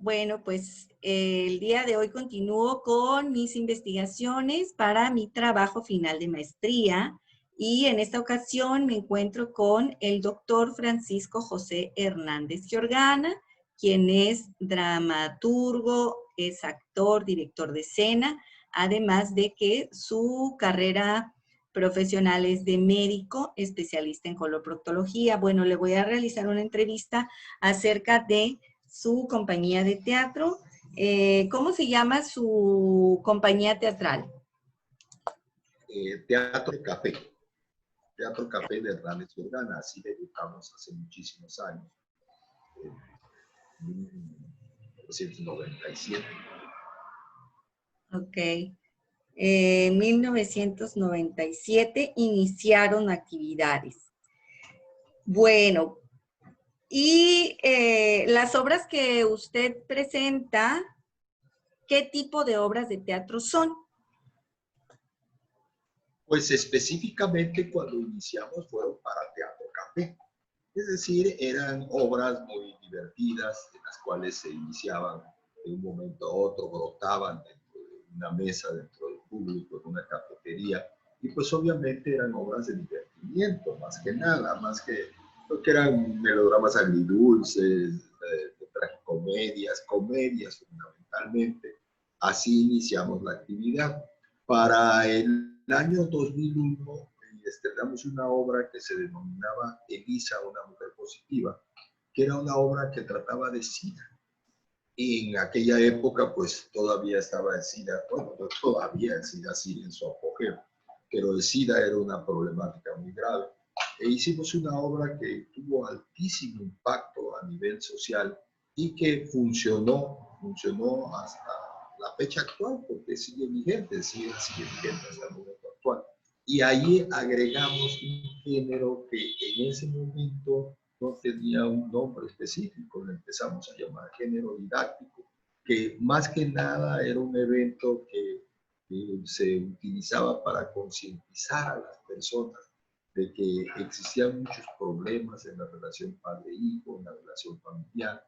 Bueno, pues el día de hoy continúo con mis investigaciones para mi trabajo final de maestría y en esta ocasión me encuentro con el doctor Francisco José Hernández Giorgana, quien es dramaturgo, es actor, director de escena, además de que su carrera profesional es de médico, especialista en coloproctología. Bueno, le voy a realizar una entrevista acerca de su compañía de teatro. ¿Cómo se llama su compañía teatral? Teatro Café. Teatro Café de Hernández Giorgana. Así debutamos hace muchísimos años. En 1997. Ok. En 1997 iniciaron actividades. Bueno, y las obras que usted presenta, ¿qué tipo de obras de teatro son? Pues específicamente cuando iniciamos fueron para Teatro Café. Es decir, eran obras muy divertidas en las cuales se iniciaban de un momento a otro, brotaban dentro de una mesa, dentro del público, en una cafetería. Y pues obviamente eran obras de divertimiento, más que nada, más que lo que eran melodramas agridulces, tragicomedias, comedias fundamentalmente. Así iniciamos la actividad. Para el año 2001 estrenamos una obra que se denominaba Elisa, una mujer positiva, que era una obra que trataba de SIDA. Y en aquella época, pues todavía estaba el SIDA, bueno, todavía el SIDA sigue en su apogeo, pero el SIDA era una problemática muy grave. E hicimos una obra que tuvo altísimo impacto a nivel social y que funcionó hasta la fecha actual, porque sigue vigente, sigue vigente hasta el momento actual. Y ahí agregamos un género que en ese momento no tenía un nombre específico, lo empezamos a llamar género didáctico, que más que nada era un evento que se utilizaba para concientizar a las personas de que existían muchos problemas en la relación padre-hijo, en la relación familiar.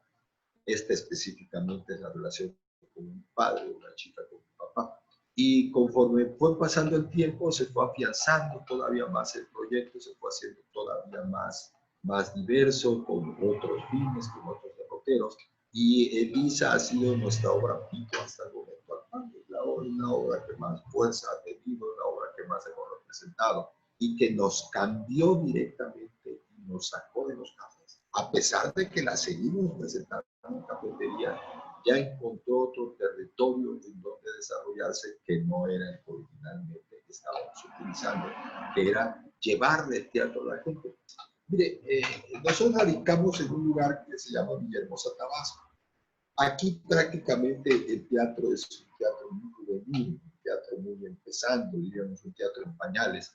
Esta específicamente es la relación con un padre, una chica con un papá. Y conforme fue pasando el tiempo, se fue afianzando todavía más el proyecto, se fue haciendo todavía más diverso, con otros fines, con otros derroteros. Y Elisa ha sido nuestra obra pico hasta el momento actual. Una obra que más fuerza ha tenido, la obra que más hemos representado y que nos cambió directamente y nos sacó de los cafés. A pesar de que la seguimos presentando en cafetería, ya encontró otro territorio en donde desarrollarse que no era el que originalmente estábamos utilizando, que era llevarle el teatro a la gente. Mire, nosotros radicamos en un lugar que se llama Villahermosa, Tabasco. Aquí prácticamente el teatro es un teatro muy juvenil, un teatro muy empezando, diríamos, un teatro en pañales.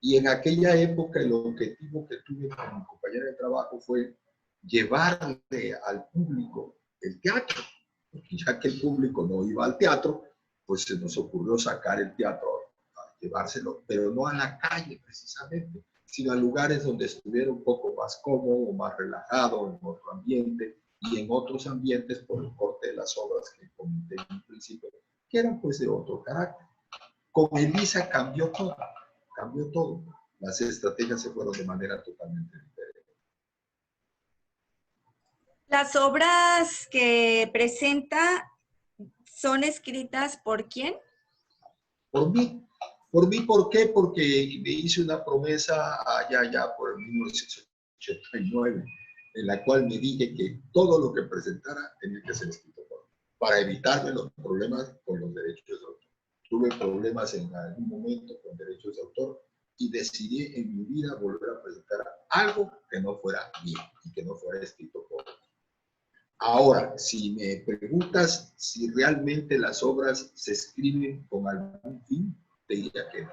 Y en aquella época el objetivo que tuve con mi compañera de trabajo fue llevarle al público el teatro. Porque ya que el público no iba al teatro, pues se nos ocurrió sacar el teatro, a llevárselo, pero no a la calle precisamente, sino a lugares donde estuviera un poco más cómodo, más relajado, en otro ambiente, y en otros ambientes por el corte de las obras que comenté en un principio, que eran pues de otro carácter. Con Elisa cambió todo, cambió todo. Las estrategias se fueron de manera totalmente diferente. Las obras que presenta son escritas ¿por quién? Por mí. Por mí, ¿por qué? Porque me hice una promesa allá por el 1989, en la cual me dije que todo lo que presentara tenía que ser escrito por mí, para evitarme los problemas con los derechos de autor. Tuve problemas en algún momento con derechos de autor y decidí en mi vida volver a presentar algo que no fuera mío y que no fuera escrito por mí. Ahora, si me preguntas si realmente las obras se escriben con algún fin, te diría que no.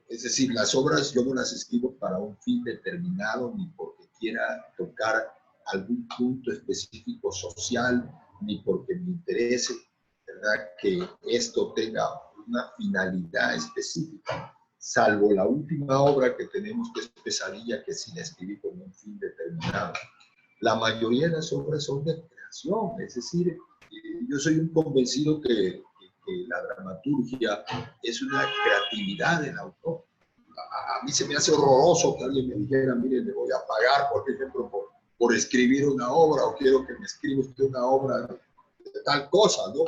Es decir, las obras yo no las escribo para un fin determinado, ni porque quiera tocar algún punto específico social, ni porque me interese, ¿verdad?, que esto tenga una finalidad específica, salvo la última obra que tenemos, que es Pesadilla, que sí la escribí con un fin determinado. La mayoría de las obras son de creación, es decir, yo soy un convencido que la dramaturgia es una creatividad del autor. A mí se me hace horroroso que alguien me dijera, mire, le voy a pagar, por ejemplo, por escribir una obra, o quiero que me escriba usted una obra de tal cosa, ¿no?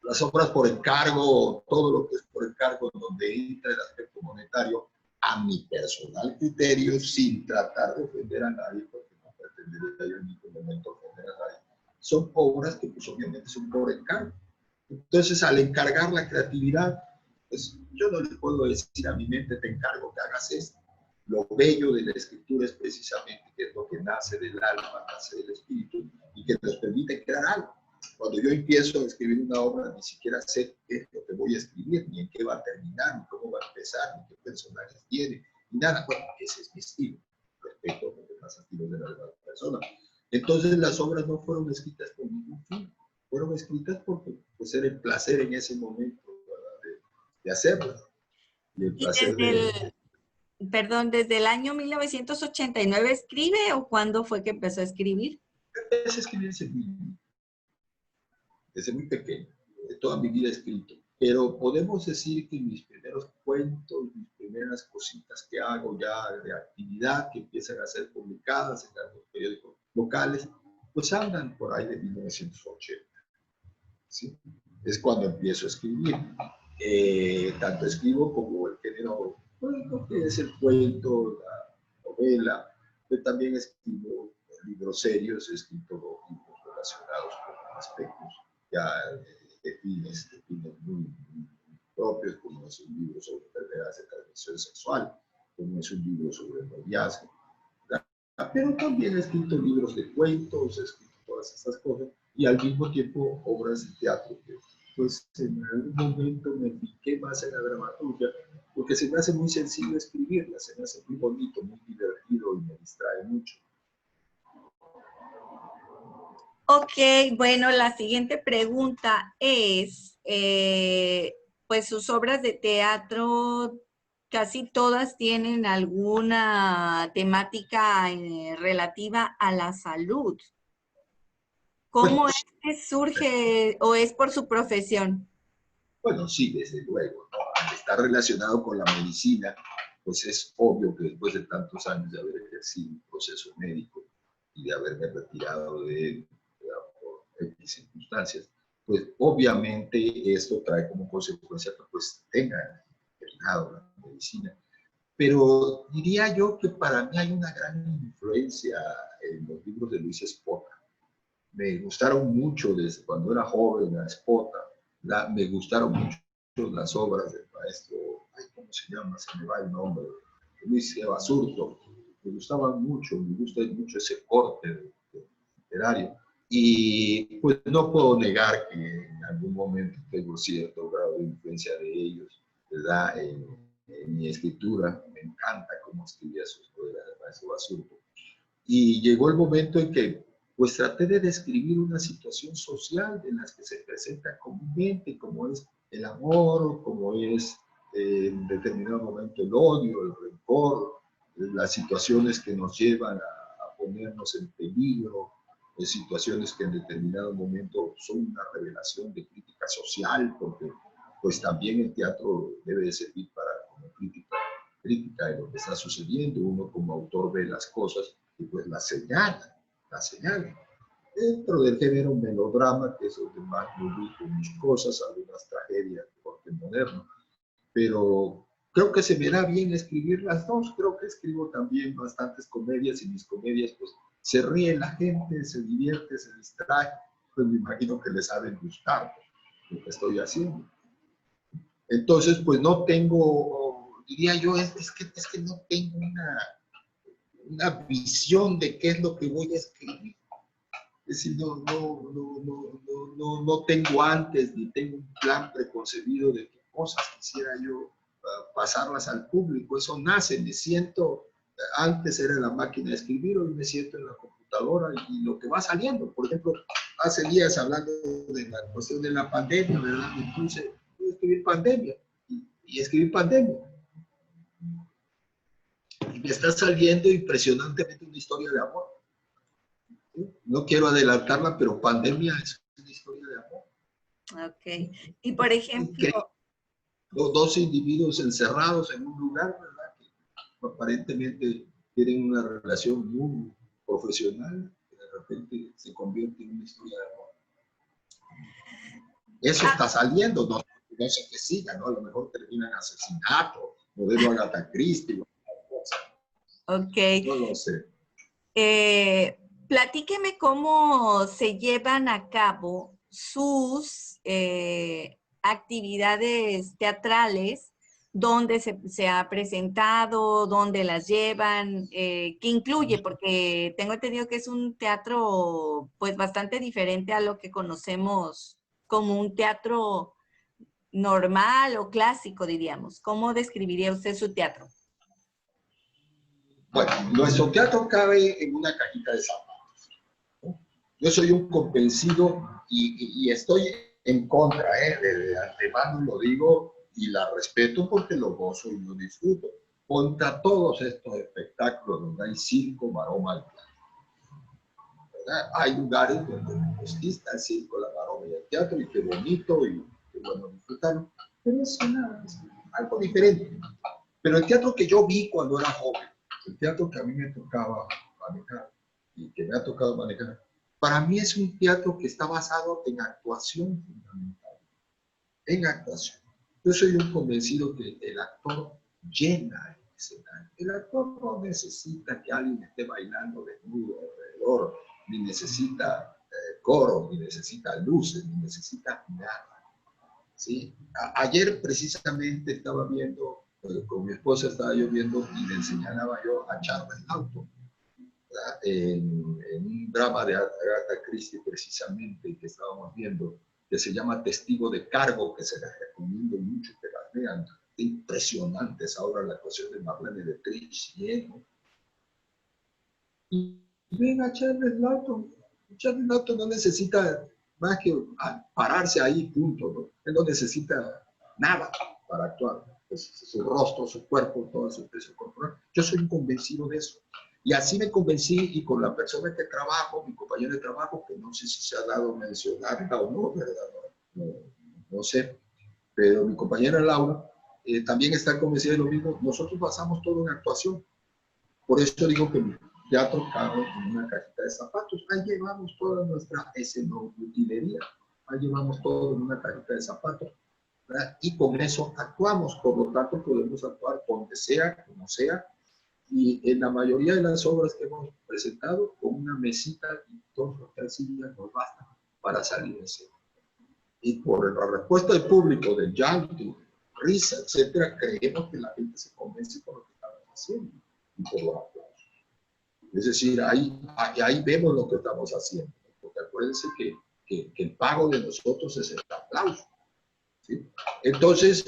Las obras por encargo, todo lo que es por encargo, donde entra el aspecto monetario, a mi personal criterio, sin tratar de ofender a nadie, porque no pretendería yo en ningún momento ofender a nadie, son obras que pues obviamente son por encargo. Entonces, al encargar la creatividad, pues yo no le puedo decir a mi mente, te encargo que hagas esto. Lo bello de la escritura es precisamente que es lo que nace del alma, nace del espíritu, y que nos permite crear algo. Cuando yo empiezo a escribir una obra, ni siquiera sé qué es lo que voy a escribir, ni en qué va a terminar, ni cómo va a empezar, ni qué personajes tiene, ni nada. Bueno, ese es mi estilo, respecto a los demás estilos de la demás persona. Entonces, las obras no fueron escritas por ningún fin, fueron escritas porque pues, era el placer en ese momento, ¿verdad? De hacerlas. Y el Y placer perdón, ¿desde el año 1989 escribe o cuándo fue que empezó a escribir? empecé a escribir desde muy pequeño. De toda mi vida he escrito. Pero podemos decir que mis primeros cuentos, mis primeras cositas que hago ya de actividad, que empiezan a ser publicadas en algunos periódicos locales, pues andan por ahí de 1980. ¿Sí? Es cuando empiezo a escribir. Tanto escribo como el género, bueno, que es el cuento, la novela, pero también escribo libros serios, he escrito libros relacionados con aspectos ya de fines muy propios, como es un libro sobre enfermedades de transmisión sexual, como es un libro sobre el noviazgo. Pero también he escrito libros de cuentos, he escrito todas estas cosas, y al mismo tiempo obras de teatro que pues en algún momento me piqué más en la dramaturgia, porque se me hace muy sencillo escribirla, se me hace muy bonito, muy divertido y me distrae mucho. Ok, bueno, la siguiente pregunta es, pues sus obras de teatro casi todas tienen alguna temática relativa a la salud. Bueno, ¿Cómo es que surge o es por su profesión? bueno, sí, desde luego, ¿no? Al estar relacionado con la medicina, pues es obvio que después de tantos años de haber ejercido un proceso médico y de haberme retirado de él por X circunstancias, pues obviamente esto trae como consecuencia que pues tenga terminado la medicina. Pero diría yo que para mí hay una gran influencia en los libros de Luis Espota. Me gustaron mucho desde cuando era joven a Espota, me gustaron mucho las obras del maestro, ¿cómo se llama? Se me va el nombre, Luis Basurto. Me gustaban mucho, me gusta mucho ese corte literario. Y pues no puedo negar que en algún momento tengo cierto grado de influencia de ellos, ¿verdad? En mi escritura, me encanta cómo escribía sus obras el maestro Basurto. Y llegó el momento en que pues traté de describir una situación social en la que se presenta comúnmente, como es el amor, como es en determinado momento el odio, el rencor, las situaciones que nos llevan a ponernos en peligro, situaciones que en determinado momento son una revelación de crítica social, porque pues también el teatro debe de servir para como crítica de lo que está sucediendo. Uno como autor ve las cosas y pues las señala. Dentro del género melodrama, que es donde más me ubico mis cosas, algunas tragedias de corte moderno, pero creo que se me da bien escribir las dos. Creo que escribo también bastantes comedias y mis comedias pues se ríe la gente, se divierte, se distrae, pues me imagino que les ha de gustar lo que estoy haciendo. Entonces pues no tengo, diría yo, es que no tengo una visión de qué es lo que voy a escribir. Es decir, no tengo antes ni tengo un plan preconcebido de qué cosas quisiera yo pasarlas al público. Eso nace, me siento, antes era la máquina de escribir, hoy me siento en la computadora y lo que va saliendo. Por ejemplo, hace días hablando de la cuestión de la pandemia, ¿verdad? Entonces, voy a escribir pandemia y escribir pandemia. Y me está saliendo impresionantemente una historia de amor. No quiero adelantarla, pero Pandemia es una historia de amor. Ok. Y por ejemplo, Los dos individuos encerrados en un lugar, ¿verdad? Que aparentemente tienen una relación muy profesional, que de repente se convierte en una historia de amor. Eso está saliendo, no, no sé qué siga, ¿no? A lo mejor termina en asesinato, modelo Agatha Christie, ok. no lo sé. Platíqueme cómo se llevan a cabo sus actividades teatrales, dónde se ha presentado, dónde las llevan, qué incluye, porque tengo entendido que es un teatro pues bastante diferente a lo que conocemos como un teatro normal o clásico, diríamos. ¿Cómo describiría usted su teatro? Bueno, nuestro teatro cabe en una cajita de zapatos, ¿no? Yo soy un convencido y estoy en contra, de antemano lo digo y la respeto porque lo gozo y lo disfruto. Contra todos estos espectáculos donde hay circo, maroma y teatro, ¿verdad? Hay lugares donde pues, está el circo, la maroma y el teatro y qué bonito y qué bueno disfrutarlo, pero es algo diferente. Pero el teatro que yo vi cuando era joven, el teatro que a mí me tocaba manejar y que me ha tocado manejar, para mí es un teatro que está basado en actuación fundamental, en actuación. Yo soy un convencido que el actor llena el escenario. El actor no necesita que alguien esté bailando desnudo alrededor, ni necesita coro, ni necesita luces, ni necesita nada. ¿Sí? Ayer precisamente estaba viendo, con mi esposa estaba yo viendo y le enseñaba yo a Charles Laughton, en un drama de Agatha Christie precisamente que estábamos viendo, que se llama Testigo de Cargo, que se les recomiendo mucho que la vean. Impresionante esa obra, la actuación de Marlene Dietrich, ¿no? Y ven a Charles Laughton. Charles Laughton no necesita más que pararse ahí, punto, ¿no? Él no necesita nada para actuar. Pues, su rostro, su cuerpo, toda su expresión corporal. Yo soy un convencido de eso. Y así me convencí, y con la persona que trabajo, mi compañero de trabajo, que no sé si se ha dado mencionarla o no, ¿verdad? No sé, pero mi compañera Laura también está convencida de lo mismo. Nosotros basamos todo en actuación. Por eso digo que mi teatro cabe en una cajita de zapatos. Ahí llevamos toda nuestra escenografía, ahí llevamos todo en una cajita de zapatos, ¿verdad? Y con eso actuamos. Por lo tanto, podemos actuar donde sea, como sea. Y en la mayoría de las obras que hemos presentado, con una mesita y dos o tres sillas nos basta para salir de escena. Y por la respuesta del público, del llanto, risa, etcétera, creemos que la gente se convence con lo que estamos haciendo y por los aplausos. Es decir, ahí vemos lo que estamos haciendo. Porque acuérdense que el pago de nosotros es el aplauso. ¿Sí? Entonces,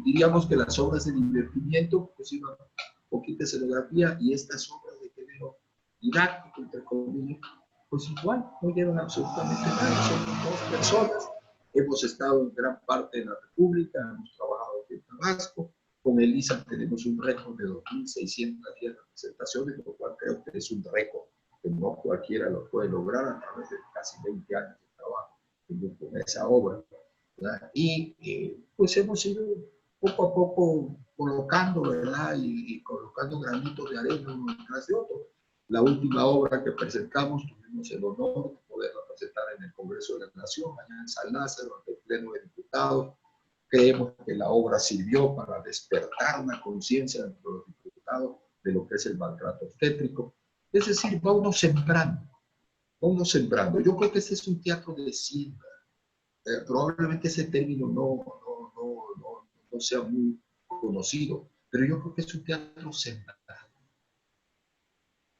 diríamos que las obras de divertimiento, pues iban un poquito de escenografía y estas obras de género didáctico, entre comillas, pues igual, no llevan absolutamente nada. Son dos personas. Hemos estado en gran parte de la República, hemos trabajado aquí en Tabasco. Con Elisa tenemos un récord de 2.610 representaciones, lo cual creo que es un récord que no cualquiera lo puede lograr a través de casi 20 años de trabajo con esa obra. ¿Verdad? Y pues hemos ido poco a poco colocando, ¿verdad? Y colocando granitos de arena uno tras de otro. La última obra que presentamos, tuvimos el honor de poderla presentar en el Congreso de la Nación, allá en San Lázaro, ante el Pleno de Diputados. Creemos que la obra sirvió para despertar una conciencia entre los diputados de lo que es el maltrato obstétrico. Es decir, va uno sembrando, va uno sembrando. Yo creo que este es un teatro de siembra. Probablemente ese término no sea muy conocido, pero yo creo que es un teatro sembrado,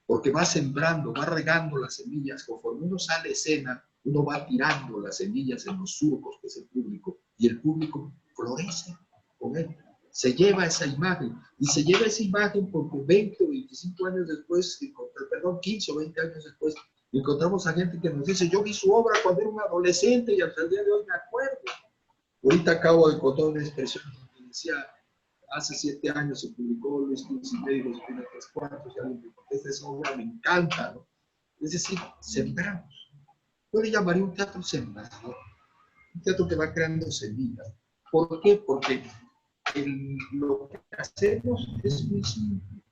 porque va sembrando, va regando las semillas. Conforme uno sale a escena, uno va tirando las semillas en los surcos, que es el público, y el público florece con él. Se lleva esa imagen, y se lleva esa imagen porque 20 o 25 años después, perdón, 15 o 20 años después, encontramos a gente que nos dice, yo vi su obra cuando era un adolescente y hasta el día de hoy me acuerdo. Ahorita acabo de encontrar una expresión que decía, hace 7 años se publicó Luis XV y los primeros 3 cuartos, y alguien me contesta, esa obra me encanta, ¿no? Es decir, sembramos. Yo le llamaría un teatro sembrador, un teatro que va creando semillas. ¿Por qué? Porque lo que hacemos es muy simple.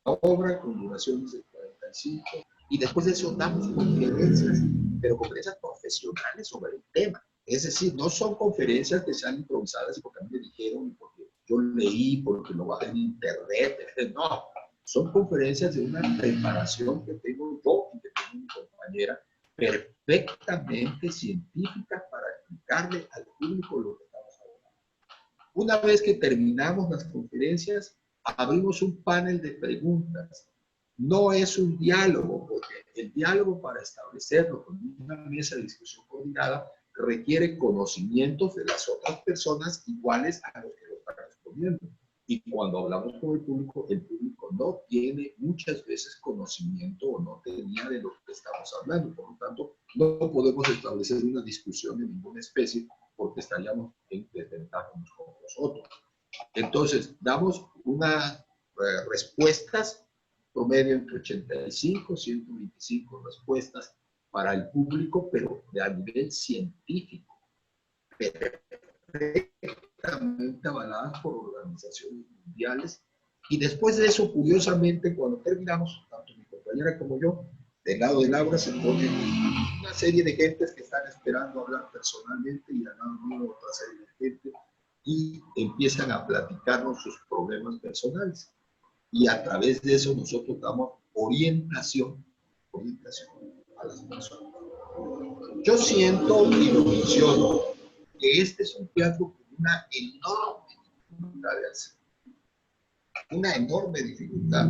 Obra con duraciones de 45 y después de eso damos conferencias, pero conferencias profesionales sobre el tema. Es decir, no son conferencias que sean improvisadas porque a mí me dijeron, porque yo leí, porque lo bajé en internet. No, son conferencias de una preparación que tengo yo y que tengo mi compañera, perfectamente científica para explicarle al público lo que estamos hablando. Una vez que terminamos las conferencias, abrimos un panel de preguntas. No es un diálogo, porque el diálogo, para establecerlo con una mesa de discusión coordinada, requiere conocimientos de las otras personas iguales a los que lo están respondiendo. Y cuando hablamos con el público no tiene muchas veces conocimiento o no tenía de lo que estamos hablando. Por lo tanto, no podemos establecer una discusión de ninguna especie porque estaríamos en desventaja unos con los otros. Entonces, damos unas respuestas, promedio entre 85 y 125 respuestas para el público, pero a nivel científico, perfectamente avaladas por organizaciones mundiales. Y después de eso, curiosamente, cuando terminamos, tanto mi compañera como yo, del lado de Laura se ponen una serie de gentes que están esperando hablar personalmente y al lado mío otra serie de gente y empiezan a platicarnos sus problemas personales. Y a través de eso nosotros damos orientación a las personas. Yo siento y lo menciono que este es un teatro con una enorme dificultad de hacer. Una enorme dificultad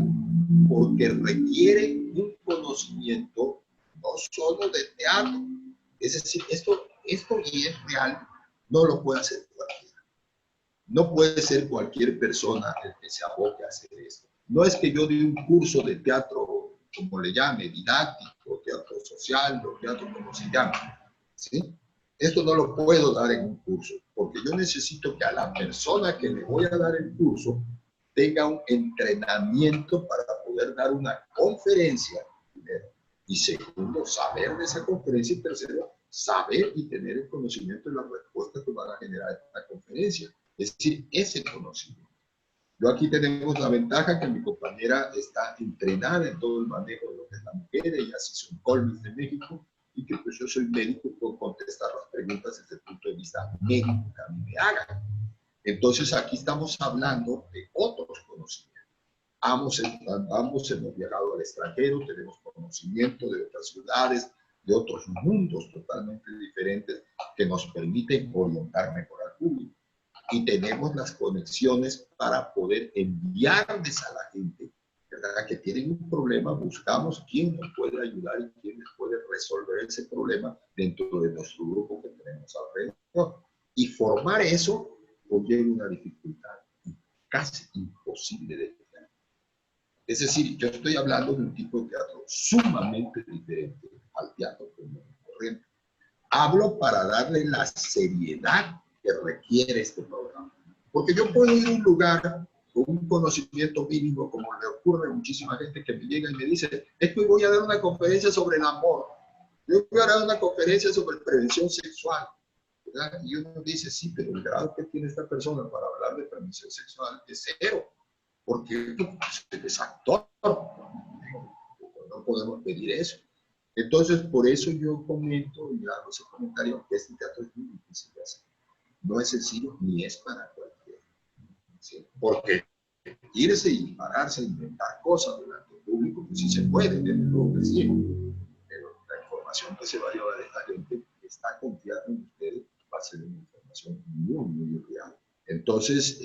porque requiere un conocimiento no solo de teatro. Es decir, esto y es real, no lo puede hacer cualquiera. No puede ser cualquier persona el que se aboque a hacer esto. No es que yo dé un curso de teatro, como le llame, didáctico, teatro social, o teatro como se llame, ¿sí? Esto no lo puedo dar en un curso, porque yo necesito que a la persona que le voy a dar el curso tenga un entrenamiento para poder dar una conferencia, primero, y segundo, saber de esa conferencia, y tercero, saber y tener el conocimiento de las respuestas que van a generar esta conferencia. Es decir, ese conocimiento. Yo aquí tenemos la ventaja que mi compañera está entrenada en todo el manejo de lo que es la mujer, ella sí son colmes de México, y que pues yo soy médico y puedo contestar las preguntas desde el punto de vista médico que a mí me hagan. Entonces aquí estamos hablando de otros conocimientos. Ambos hemos viajado al extranjero, tenemos conocimiento de otras ciudades, de otros mundos totalmente diferentes que nos permiten orientar mejor al público. Y tenemos las conexiones para poder enviarles a la gente, ¿verdad?, que tienen un problema, buscamos quién nos puede ayudar y quién les puede resolver ese problema dentro de nuestro grupo que tenemos alrededor. Y formar eso conlleva una dificultad casi imposible de crear. Es decir, yo estoy hablando de un tipo de teatro sumamente diferente al teatro común y corriente. Hablo para darle la seriedad que requiere este programa. Porque yo puedo ir a un lugar con un conocimiento mínimo, como le ocurre a muchísima gente que me llega y me dice, es que voy a dar una conferencia sobre el amor, yo voy a dar una conferencia sobre prevención sexual, ¿verdad? Y uno dice, sí, pero el grado que tiene esta persona para hablar de prevención sexual es cero, porque es actor, no podemos pedir eso. Entonces, por eso yo comento y hago ese comentario que este teatro es muy difícil de hacer. No es sencillo ni es para cualquiera. ¿Sí? Porque irse y pararse a inventar cosas delante del público, pues sí se puede, desde luego que sí. Pero la información que se va a llevar de esta gente que está confiada en ustedes va a ser una información muy, muy real. Entonces,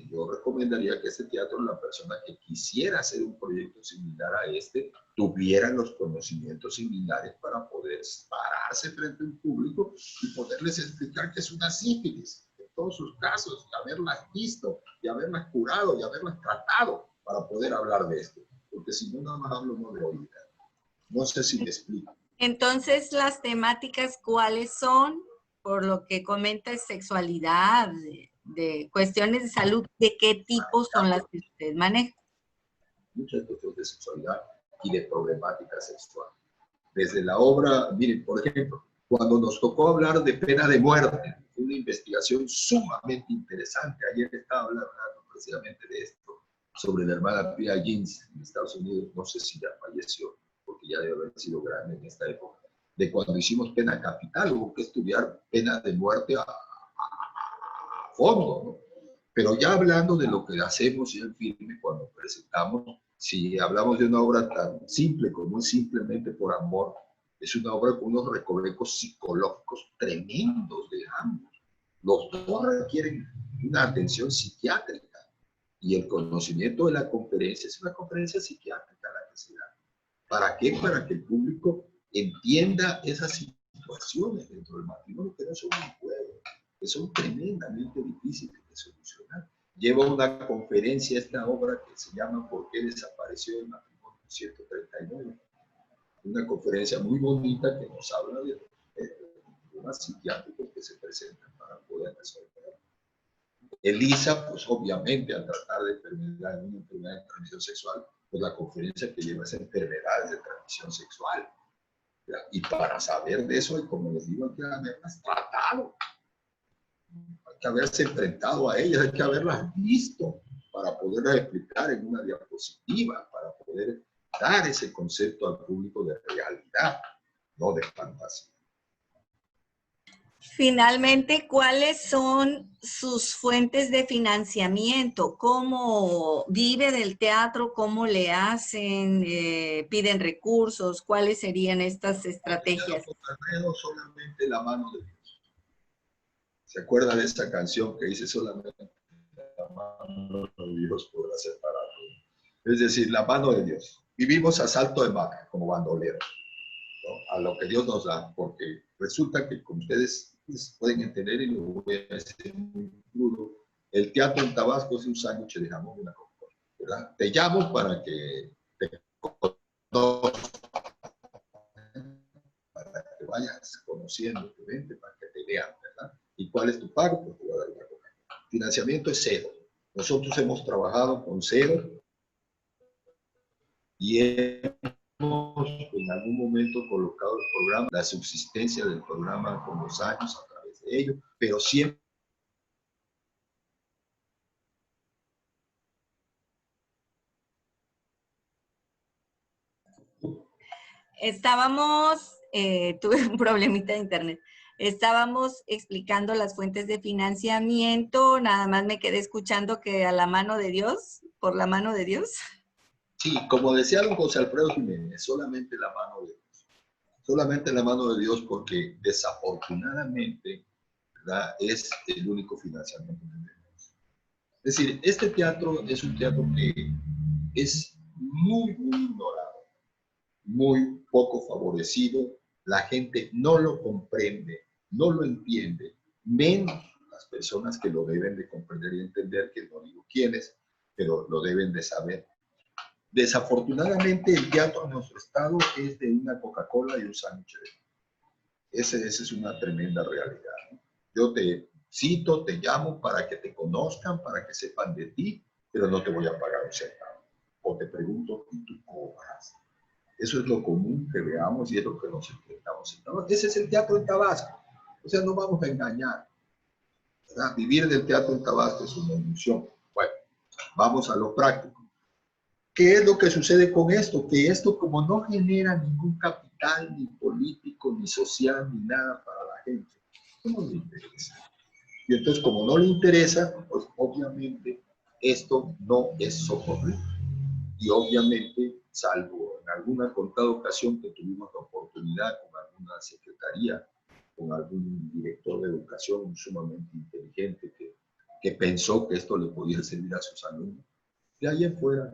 yo recomendaría que este teatro, la persona que quisiera hacer un proyecto similar a este, tuviera los conocimientos similares para poder pararse frente a un público y poderles explicar que es una sífilis en todos sus casos, y haberlas visto, y haberlas curado, y haberlas tratado para poder hablar de esto. Porque si no, nada más hablo no de oír. No sé si me explico. Entonces, las temáticas, ¿cuáles son? Por lo que comenta, es sexualidad, de cuestiones de salud, ¿de qué tipo son las que usted maneja? Muchas cuestiones de sexualidad y de problemática sexual. Desde la obra, miren, por ejemplo, cuando nos tocó hablar de pena de muerte, una investigación sumamente interesante. Ayer estaba hablando precisamente de esto, sobre la hermana Pia Jeans en Estados Unidos, no sé si ya falleció, porque ya debe haber sido grande en esta época, de cuando hicimos pena capital, hubo que estudiar pena de muerte a fondo, ¿no? Pero ya hablando de lo que hacemos y en firme cuando presentamos, si hablamos de una obra tan simple como es Simplemente por Amor, es una obra con unos recovecos psicológicos tremendos de ambos. Los dos requieren una atención psiquiátrica y el conocimiento de la conferencia es una conferencia psiquiátrica la que se da. ¿Para qué? Para que el público entienda esas situaciones dentro del matrimonio que no son un juego, que son tremendamente difíciles de solucionar. Lleva una conferencia esta obra que se llama ¿Por qué desapareció el matrimonio 139? Una conferencia muy bonita que nos habla de problemas psiquiátricos que se presentan para poder resolver. Elisa, pues obviamente al tratar de enfermedad, una enfermedad de transmisión sexual, pues la conferencia que lleva es enfermedades de transmisión sexual. Y para saber de eso, y como les digo, hay que haberlas tratado, hay que haberse enfrentado a ellas, hay que haberlas visto para poderlas explicar en una diapositiva, para poder dar ese concepto al público de realidad, no de fantasía. Finalmente, ¿cuáles son sus fuentes de financiamiento? ¿Cómo vive del teatro? ¿Cómo le hacen? ¿Piden recursos? ¿Cuáles serían estas estrategias? Solamente la mano de Dios. ¿Se acuerda de esta canción que dice solamente la mano de Dios podrá separarnos? Es decir, la mano de Dios. Vivimos a salto de mata como bandoleros, ¿no? A lo que Dios nos da, porque resulta que, como ustedes pueden entender, y lo voy a decir muy crudo, el teatro en Tabasco es un sándwich de jamón y una Coca-Cola, ¿verdad? Te llamo para que te conozcas, para que vayas conociendo, que vente, para que te vean, ¿verdad? ¿Y cuál es tu pago? Pues te voy a dar una Coca-Cola. Financiamiento es cero. Nosotros hemos trabajado con cero y hemos en algún momento colocado el programa, la subsistencia del programa con los años a través de ello, pero siempre Tuve un problemita de internet. Estábamos explicando las fuentes de financiamiento, nada más me quedé escuchando que a la mano de Dios, por la mano de Dios. sí, como decía don José Alfredo Jiménez, solamente la mano de Dios. Solamente la mano de Dios porque desafortunadamente, ¿verdad?, es el único financiamiento que tenemos. Es decir, este teatro es un teatro que es muy, muy ignorado, muy poco favorecido. La gente no lo comprende, no lo entiende, menos las personas que lo deben de comprender y entender, que no digo quiénes, pero lo deben de saber. Desafortunadamente, el teatro en nuestro estado es de una Coca-Cola y un sándwich. Esa es una tremenda realidad, ¿no? Yo te cito, te llamo para que te conozcan, para que sepan de ti, pero no te voy a pagar un centavo. O te pregunto, ¿y tú cobras? Eso es lo común que veamos y es lo que nos enfrentamos. Ese es el teatro en Tabasco. O sea, no vamos a engañar, ¿verdad? Vivir del teatro en Tabasco es una ilusión. Bueno, vamos a lo práctico. ¿Qué es lo que sucede con esto? Que esto, como no genera ningún capital, ni político, ni social, ni nada para la gente, no le interesa. Y entonces, como no le interesa, pues obviamente esto no es socorrido. Y obviamente, salvo en alguna contada ocasión que tuvimos la oportunidad con alguna secretaría, con algún director de educación sumamente inteligente que pensó que esto le podía servir a sus alumnos, de ahí en fuera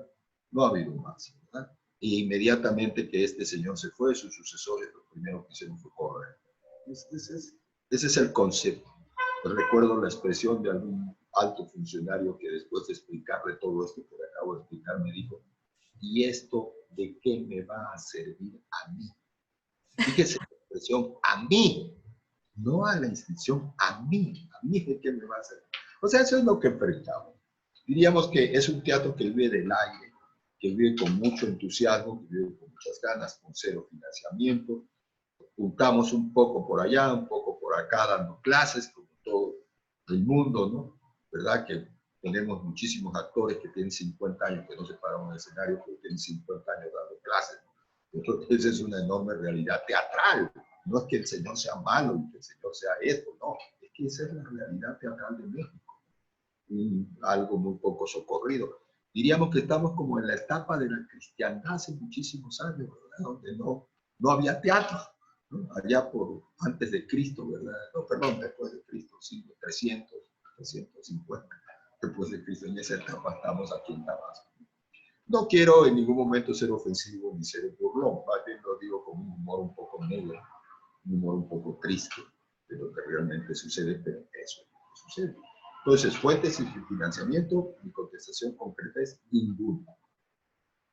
no ha habido más, ¿verdad? Y inmediatamente que este señor se fue, sus sucesores lo primero que hicieron fue correr. Ese es el concepto. Recuerdo la expresión de algún alto funcionario que después de explicarle todo esto que le acabo de explicar me dijo: ¿y esto de qué me va a servir a mí? Fíjese la expresión, a mí, no a la institución, a mí de qué me va a servir. O sea, eso es lo que enfrentamos. Diríamos que es un teatro que vive del aire, que vive con mucho entusiasmo, que vive con muchas ganas, con cero financiamiento. Juntamos un poco por allá, un poco por acá, dando clases, como todo el mundo, ¿no? ¿Verdad? Que tenemos muchísimos actores que tienen 50 años, que no se paran en el escenario, pero tienen 50 años dando clases. Entonces, esa es una enorme realidad teatral. No es que el Señor sea malo y que el Señor sea esto, no. Es que esa es la realidad teatral de México. Algo muy poco socorrido. Diríamos que estamos como en la etapa de la cristiandad hace muchísimos años, ¿verdad? Donde no había teatro, ¿no? Allá por antes de Cristo, ¿verdad? No, perdón, después de Cristo, siglo 300, 350, después de Cristo. En esa etapa estamos aquí en Tabasco. No quiero en ningún momento ser ofensivo ni ser burlón, más bien lo digo con un humor un poco negro, un humor un poco triste de lo que realmente sucede, pero eso es lo que sucede. Entonces, fuentes y financiamiento, mi contestación concreta es ninguna.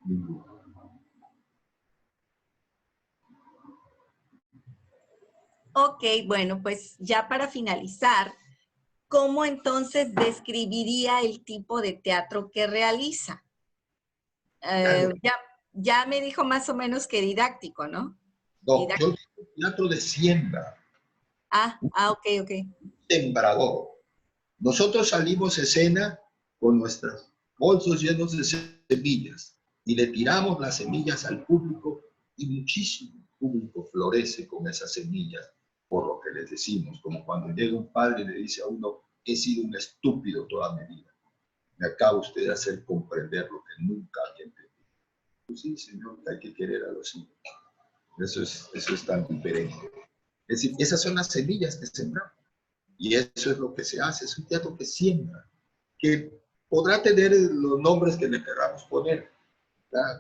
Ninguna. Ok, bueno, pues ya para finalizar, ¿cómo entonces describiría el tipo de teatro que realiza? Claro. Ya me dijo más o menos que didáctico, ¿no? No, yo Didáctico. digo teatro de siembra, Ok, ok. sembrador. Nosotros salimos a escena con nuestros bolsos llenos de semillas y le tiramos las semillas al público y muchísimo público florece con esas semillas por lo que les decimos, como cuando llega un padre y le dice a uno, he sido un estúpido toda mi vida, me acaba usted de hacer comprender lo que nunca había entendido. Pues sí, señor, hay que querer a los hijos. Eso es tan diferente. Es decir, esas son las semillas que sembramos. Y eso es lo que se hace, es un teatro que siembra, que podrá tener los nombres que le queramos poner.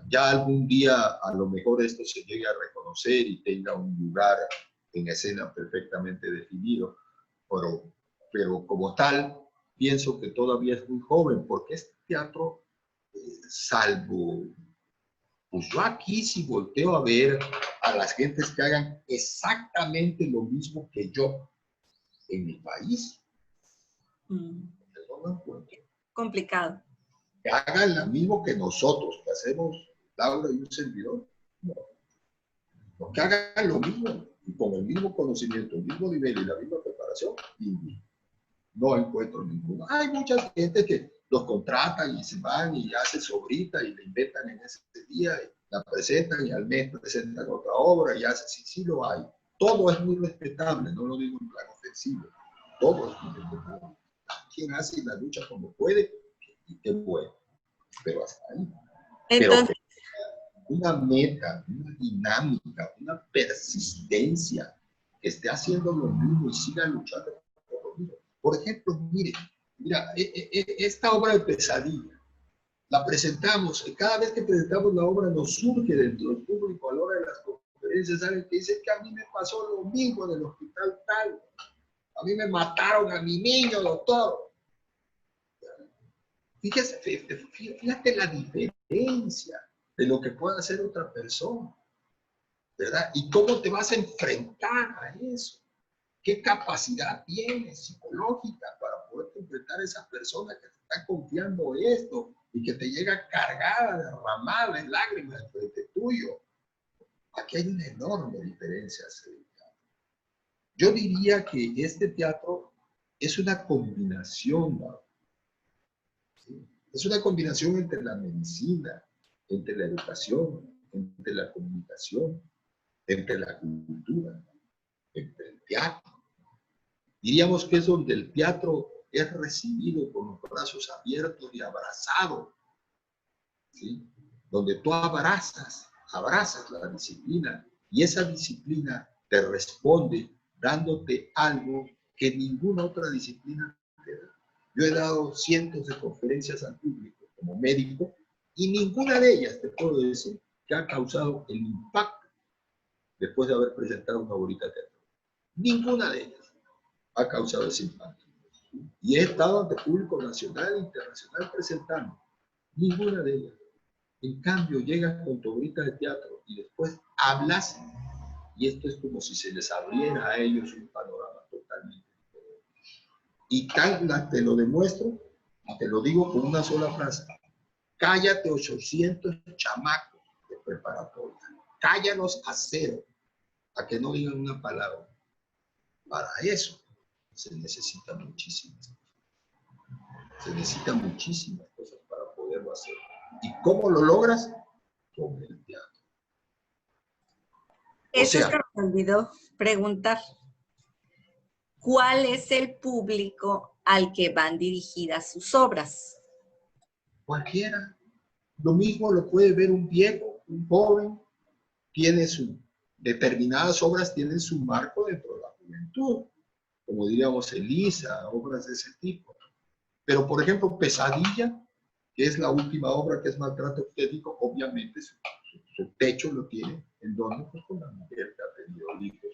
Ya algún día a lo mejor esto se llegue a reconocer y tenga un lugar en escena perfectamente definido, pero como tal, pienso que todavía es muy joven, porque este teatro, salvo, pues yo aquí si volteo a ver a las gentes que hagan exactamente lo mismo que yo en mi país, no lo encuentro. Complicado. Que hagan lo mismo que nosotros, que hacemos Laura y un servidor. No, no, que hagan lo mismo y con el mismo conocimiento, el mismo nivel y la misma preparación. Y no encuentro ninguno. Hay mucha gente que los contratan y se van y hacen sobrita y le inventan en ese día, y la presentan y al mes presentan otra obra y hacen, sí, sí lo hay. Todo es muy respetable, no lo digo en plan ofensivo. Todo es muy respetable. Quien hace la lucha como puede y qué bueno, pero hasta ahí. Pero Entonces, una meta, una dinámica, una persistencia, que esté haciendo lo mismo y siga luchando por lo mismo. Por ejemplo, mira, esta obra de Pesadilla, la presentamos, y cada vez que presentamos la obra nos surge dentro del público a la hora de las conferencias, alguien que dice que a mí me pasó lo mismo en el hospital tal, a mí me mataron a mi niño, doctor. Fíjate la diferencia de lo que puede hacer otra persona, ¿verdad? Y cómo te vas a enfrentar a eso. ¿Qué capacidad tienes psicológica para poder enfrentar a esa persona que te está confiando esto y que te llega cargada, derramada en lágrimas frente tuyo? Aquí hay una enorme diferencia. Yo diría que este teatro es una combinación, ¿no? ¿Sí? Es una combinación entre la medicina, entre la educación, entre la comunicación, entre la cultura, entre el teatro. Diríamos que es donde el teatro es recibido con los brazos abiertos y abrazado, ¿sí? Donde tú abrazas la disciplina y esa disciplina te responde dándote algo que ninguna otra disciplina te da. Yo he dado cientos de conferencias al público como médico y ninguna de ellas te puedo decir que ha causado el impacto después de haber presentado una bolita de teatro. Ninguna de ellas ha causado ese impacto. Y he estado ante público nacional e internacional presentando. Ninguna de ellas. En cambio, llegas con tu bolita de teatro y después hablas y esto es como si se les abriera a ellos un panorama totalmente diferente. Y te lo demuestro, y te lo digo con una sola frase. Cállate 800 chamacos de preparatoria. Cállalos a cero, a que no digan una palabra. Para eso se necesita muchísimas cosas. Se necesitan muchísimas cosas para poderlo hacer. ¿Y cómo lo logras? Con el teatro. Eso es que me olvidó preguntar. ¿Cuál es el público al que van dirigidas sus obras? Cualquiera. Lo mismo lo puede ver un viejo, un joven, tiene determinadas obras tienen su marco dentro de la juventud, como diríamos Elisa, obras de ese tipo. Pero, por ejemplo, Pesadilla, que es la última obra que es maltrato obstétrico, obviamente su techo lo tiene en donde, pues, con la mujer que ha tenido hijos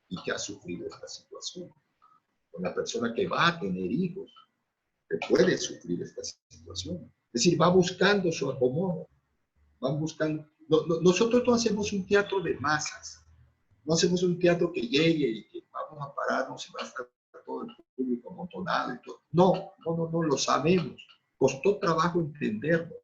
y que ha sufrido esta situación. Con la persona que va a tener hijos, que puede sufrir esta situación. Es decir, va buscando su acomodo, van buscando. Nosotros no hacemos un teatro de masas, no hacemos un teatro que llegue y que vamos a pararnos y va a estar todo el público amontonado y todo. No, lo sabemos. Costó trabajo entenderlo,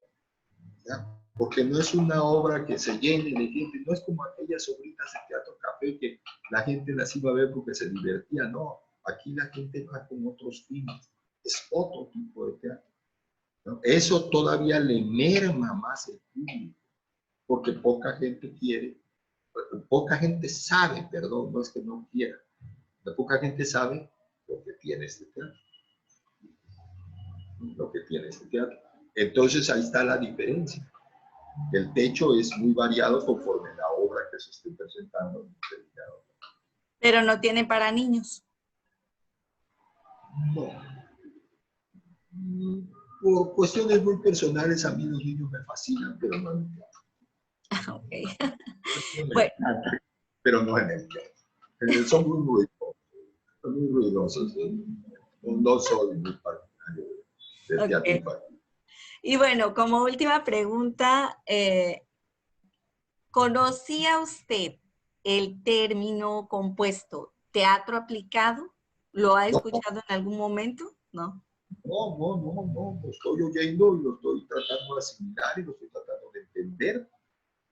¿ya? Porque no es una obra que se llene de gente, no es como aquellas obritas de Teatro Café que la gente las iba a ver porque se divertía, no. Aquí la gente va con otros fines, es otro tipo de teatro, ¿no? Eso todavía le merma más el público, porque poca gente quiere, poca gente sabe, perdón, no es que no quiera, poca gente sabe lo que tiene este teatro, lo que tiene este teatro. Entonces ahí está la diferencia. El techo es muy variado conforme la obra que se esté presentando. Pero no tiene para niños. No. Por cuestiones muy personales, a mí los niños me fascinan, pero no en el teatro. Okay. Bueno. Pero no en el teatro. Son muy ruidosos. No soy muy partidario del teatro infantil. Y bueno, como última pregunta, ¿conocía usted el término compuesto teatro aplicado? ¿Lo ha escuchado en algún momento? No. No, lo estoy oyendo y lo estoy tratando de asimilar y lo estoy tratando de entender,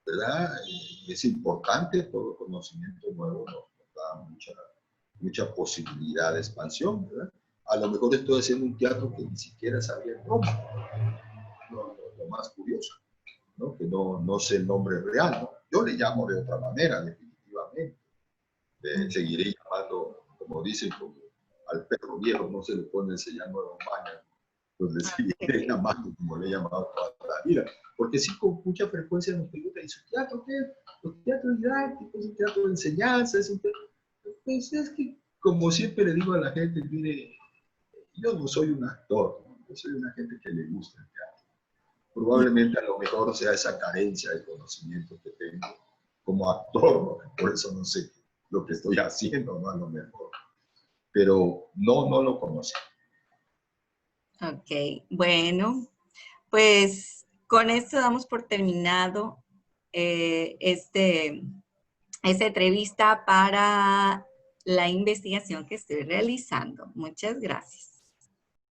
¿verdad? Es importante, todo conocimiento nuevo nos da mucha posibilidad de expansión, ¿verdad? A lo mejor estoy haciendo un teatro que ni siquiera sabía el nombre, lo más curioso, ¿no? Que no sé el nombre real, ¿no? Yo le llamo de otra manera, definitivamente. Seguiré llamando, como dicen, como al perro viejo no se le pone se llama nuevo baño, pues le seguiré llamando como le he llamado toda la vida. Porque sí, con mucha frecuencia nos preguntan, ¿y su teatro qué es? ¿Un teatro didáctico? ¿Es un teatro de enseñanza? ¿Es un teatro? Pues es que, como siempre le digo a la gente, mire, yo no soy un actor, ¿no? Yo soy una gente que le gusta el teatro. Probablemente a lo mejor sea esa carencia de conocimiento que tengo como actor, ¿no? Por eso no sé lo que estoy haciendo, ¿no? A lo mejor. Pero no lo conocí. Ok, bueno, pues con esto damos por terminado esta entrevista para la investigación que estoy realizando. Muchas gracias.